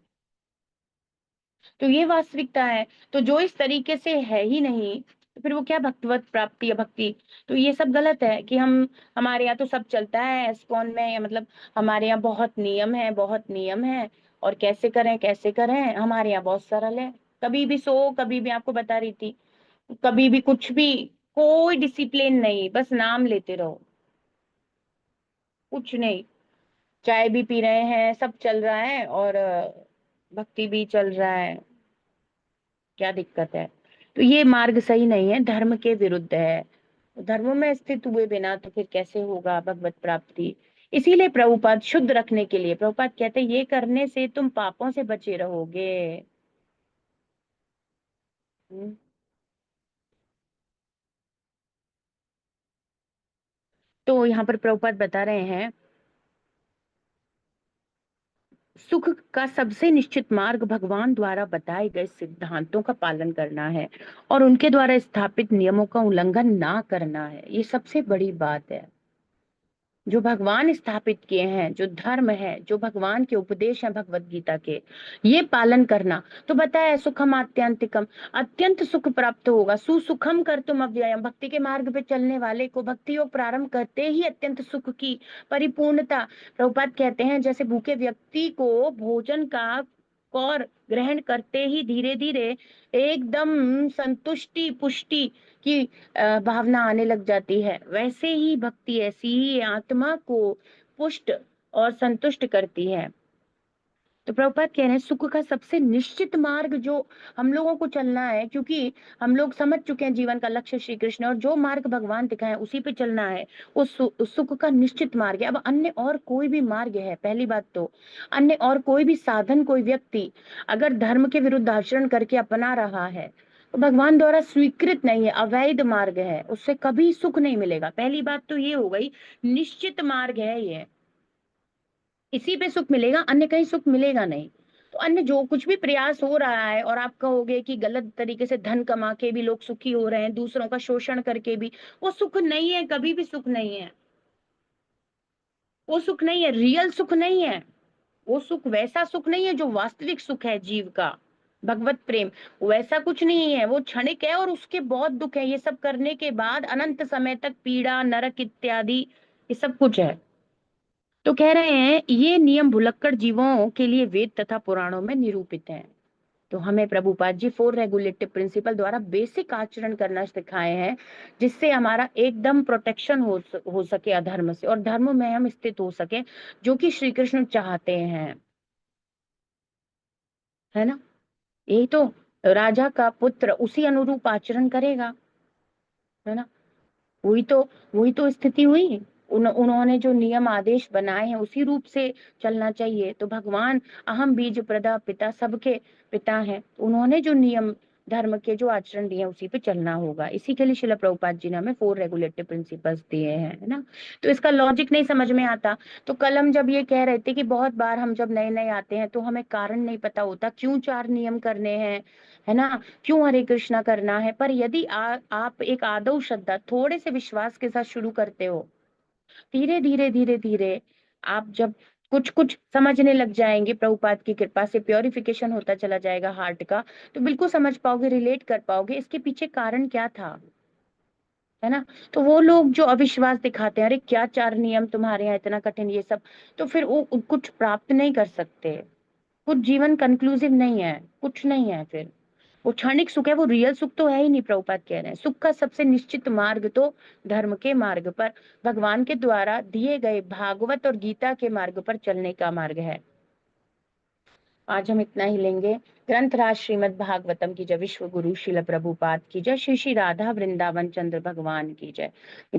तो ये वास्तविकता है। तो जो इस तरीके से है ही नहीं, तो फिर वो क्या भक्तिवत प्राप्ति या भक्ति। तो ये सब गलत है कि हम, हमारे यहाँ तो सब चलता है एस्कॉन में, या मतलब हमारे यहाँ बहुत नियम है, बहुत नियम है, और कैसे करें कैसे करें, हमारे यहाँ बहुत सरल है। कभी भी सो, कभी भी, आपको बता रही थी, कभी भी कुछ भी, कोई डिसिप्लिन नहीं, बस नाम लेते रहो, कुछ नहीं। चाय भी पी रहे हैं, सब चल रहा है, और भक्ति भी चल रहा है, क्या दिक्कत है? तो ये मार्ग सही नहीं है, धर्म के विरुद्ध है। धर्म में स्थित हुए बिना तो फिर कैसे होगा भगवत प्राप्ति? इसीलिए प्रभुपाद शुद्ध रखने के लिए, प्रभुपाद कहते हैं ये करने से तुम पापों से बचे रहोगे। हम्म। तो यहाँ पर प्रभुपाद बता रहे हैं, सुख का सबसे निश्चित मार्ग भगवान द्वारा बताए गए सिद्धांतों का पालन करना है और उनके द्वारा स्थापित नियमों का उल्लंघन ना करना है। ये सबसे बड़ी बात है। जो भगवान स्थापित किए हैं, जो धर्म है, जो भगवान के उपदेश हैं भगवत गीता के, ये पालन करना। तो बताया सुखम आत्यंतिकम, अत्यंत सुख प्राप्त होगा। सुसुखम कर तुम अव्ययम, भक्ति के मार्ग पे चलने वाले को भक्ति योग प्रारंभ करते ही अत्यंत सुख की परिपूर्णता। प्रभुपाद कहते हैं जैसे भूखे व्यक्ति को भोजन का कौर ग्रहण करते ही धीरे धीरे एकदम संतुष्टि पुष्टि की भावना आने लग जाती है, वैसे ही भक्ति ऐसी ही आत्मा को पुष्ट और संतुष्ट करती है। तो प्रभुपाद कह रहे हैं सुख का सबसे निश्चित मार्ग जो हम लोगों को चलना है, क्योंकि हम लोग समझ चुके हैं जीवन का लक्ष्य श्री कृष्ण, और जो मार्ग भगवान दिखाए उसी पे चलना है। उस सुख का निश्चित मार्ग है। अब अन्य और कोई भी मार्ग है, पहली बात तो अन्य और कोई भी साधन कोई व्यक्ति अगर धर्म के विरुद्ध आचरण करके अपना रहा है तो भगवान द्वारा स्वीकृत नहीं है, अवैध मार्ग है, उससे कभी सुख नहीं मिलेगा। पहली बात तो ये हो गई, निश्चित मार्ग है ये, इसी पे सुख मिलेगा, अन्य कहीं सुख मिलेगा नहीं। तो अन्य जो कुछ भी प्रयास हो रहा है और आप कहोगे कि गलत तरीके से धन कमा के भी लोग सुखी हो रहे हैं, दूसरों का शोषण करके भी, वो सुख नहीं है, कभी भी सुख नहीं है। वो सुख नहीं है, रियल सुख नहीं है। वो सुख वैसा सुख नहीं है जो वास्तविक सुख है जीव का, भगवत प्रेम, वैसा कुछ नहीं है। वो क्षणिक है और उसके बहुत दुख है, ये सब करने के बाद अनंत समय तक पीड़ा नरक इत्यादि ये सब कुछ है। तो कह रहे हैं ये नियम भुलक्कड़ जीवों के लिए वेद तथा पुराणों में निरूपित हैं। तो हमें प्रभुपाद जी 4 रेगुलेटिव प्रिंसिपल द्वारा बेसिक आचरण करना सिखाए हैं, जिससे हमारा एकदम प्रोटेक्शन हो सके अधर्म से, और धर्म में हम स्थित हो सके, जो कि श्री कृष्ण चाहते हैं, है ना? यही तो, राजा का पुत्र उसी अनुरूप आचरण करेगा, है ना? वही तो, वही तो स्थिति हुई। उन्होंने जो नियम आदेश बनाए हैं उसी रूप से चलना चाहिए। तो भगवान अहम बीज प्रदा पिता, सबके पिता हैं, तो उन्होंने जो नियम धर्म के जो आचरण दिए हैं उसी पे चलना होगा। इसी के लिए शिला प्रभुपाद जी ने हमें 4 रेगुलेटिव प्रिंसिपल्स दिए हैं, है ना? तो इसका लॉजिक नहीं समझ में आता। तो कल हम जब ये कह रहे थे कि बहुत बार हम जब नए नए आते हैं तो हमें कारण नहीं पता होता क्यों 4 नियम करने हैं, है ना, क्यों हरे कृष्णा करना है। पर यदि आप एक आदौ श्रद्धा थोड़े से विश्वास के साथ शुरू करते हो, धीरे धीरे धीरे धीरे आप जब कुछ कुछ समझने लग जाएंगे, प्रभुपाद की कृपा से प्योरिफिकेशन होता चला जाएगा हार्ट का, तो बिल्कुल समझ पाओगे, रिलेट कर पाओगे इसके पीछे कारण क्या था, है ना? तो वो लोग जो अविश्वास दिखाते हैं, अरे क्या 4 नियम तुम्हारे यहाँ इतना कठिन ये सब, तो फिर वो कुछ प्राप्त नहीं कर सकते। कुछ जीवन कंक्लूसिव नहीं है, कुछ नहीं है फिर। वो क्षणिक सुख है, वो रियल सुख तो है ही नहीं। प्रभुपाद कह रहे हैं सुख का सबसे निश्चित मार्ग तो धर्म के मार्ग पर, भगवान के द्वारा दिए गए भागवत और गीता के मार्ग पर चलने का मार्ग है। आज हम इतना ही लेंगे। ग्रंथराज श्रीमद् भागवतम की जय, विश्व गुरु शिल प्रभुपाद की जय, श्री श्री राधा वृंदावन चंद्र भगवान की जय।